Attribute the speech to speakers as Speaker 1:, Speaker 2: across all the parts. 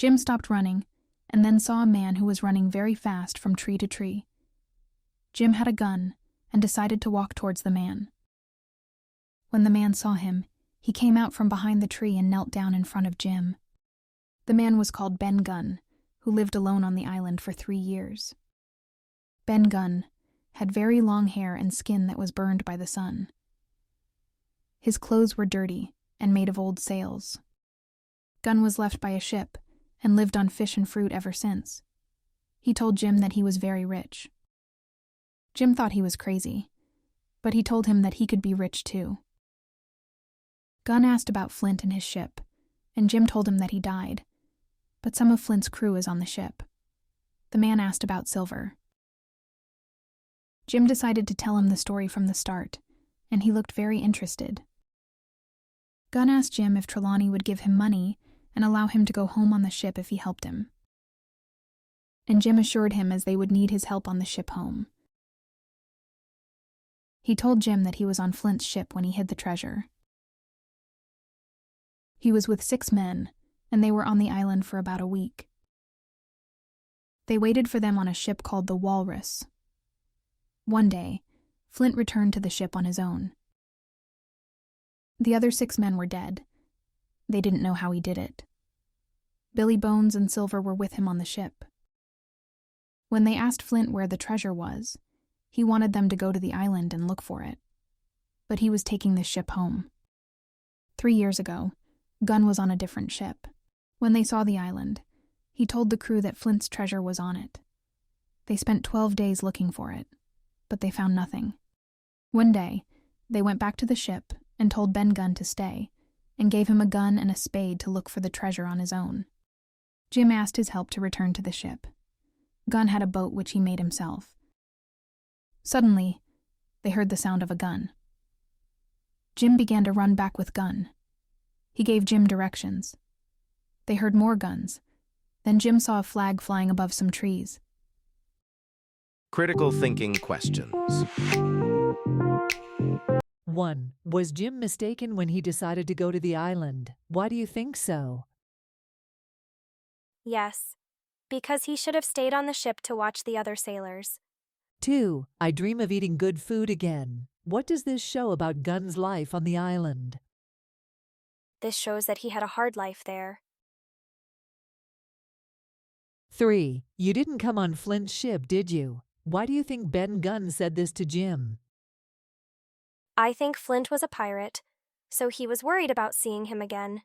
Speaker 1: Jim stopped running and then saw a man who was running very fast from tree to tree. Jim had a gun and decided to walk towards the man. When the man saw him, he came out from behind the tree and knelt down in front of Jim. The man was called Ben Gunn, who lived alone on the island for 3 years. Ben Gunn had very long hair and skin that was burned by the sun. His clothes were dirty and made of old sails. Gunn was left by a ship and lived on fish and fruit ever since. He told Jim that he was very rich. Jim thought he was crazy, but he told him that he could be rich too. Gunn asked about Flint and his ship, and Jim told him that he died, but some of Flint's crew is on the ship. The man asked about Silver. Jim decided to tell him the story from the start, and he looked very interested. Gunn asked Jim if Trelawney would give him money and allow him to go home on the ship if he helped him. And Jim assured him as they would need his help on the ship home. He told Jim that he was on Flint's ship when he hid the treasure. He was with 6 men, and they were on the island for about a week. They waited for them on a ship called the Walrus. One day, Flint returned to the ship on his own. The other 6 men were dead. They didn't know how he did it. Billy Bones and Silver were with him on the ship. When they asked Flint where the treasure was, he wanted them to go to the island and look for it. But he was taking the ship home. 3 years ago, Gunn was on a different ship. When they saw the island, he told the crew that Flint's treasure was on it. They spent 12 days looking for it, but they found nothing. One day, they went back to the ship and told Ben Gunn to stay, and gave him a gun and a spade to look for the treasure on his own. Jim asked his help to return to the ship. Gunn had a boat which he made himself. Suddenly, they heard the sound of a gun. Jim began to run back with Gunn. He gave Jim directions. They heard more guns. Then Jim saw a flag flying above some trees.
Speaker 2: Critical thinking questions.
Speaker 3: 1. Was Jim mistaken when he decided to go to the island? Why do you think so?
Speaker 4: Yes, because he should have stayed on the ship to watch the other sailors.
Speaker 3: 2. I dream of eating good food again. What does this show about Gunn's life on the island?
Speaker 4: This shows that he had a hard life there.
Speaker 3: 3. You didn't come on Flint's ship, did you? Why do you think Ben Gunn said this to Jim?
Speaker 4: I think Flint was a pirate, so he was worried about seeing him again.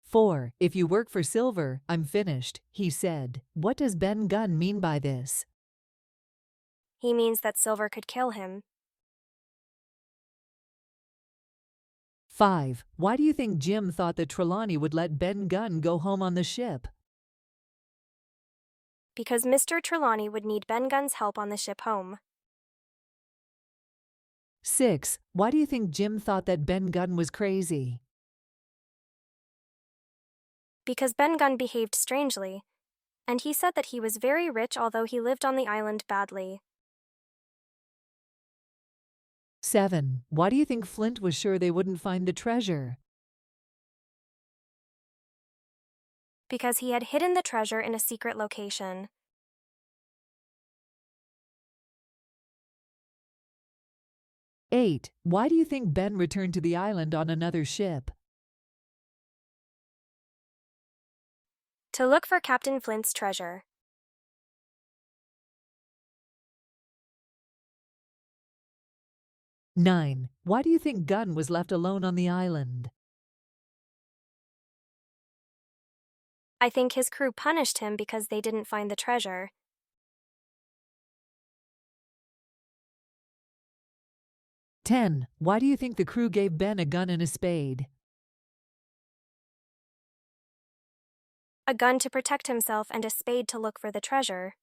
Speaker 3: 4. If you work for Silver, I'm finished, he said. What does Ben Gunn mean by this?
Speaker 4: He means that Silver could kill him.
Speaker 3: 5. Why do you think Jim thought that Trelawney would let Ben Gunn go home on the ship?
Speaker 4: Because Mr. Trelawney would need Ben Gunn's help on the ship home.
Speaker 3: 6. Why do you think Jim thought that Ben Gunn was crazy?
Speaker 4: Because Ben Gunn behaved strangely, and he said that he was very rich although he lived on the island badly.
Speaker 3: 7. Why do you think Flint was sure they wouldn't find the treasure?
Speaker 4: Because he had hidden the treasure in a secret location.
Speaker 3: 8. Why do you think Ben returned to the island on another ship?
Speaker 4: To look for Captain Flint's treasure.
Speaker 3: 9. Why do you think Gunn was left alone on the island?
Speaker 4: I think his crew punished him because they didn't find the treasure.
Speaker 3: 10. Why do you think the crew gave Ben a gun and a spade?
Speaker 4: A gun to protect himself and a spade to look for the treasure.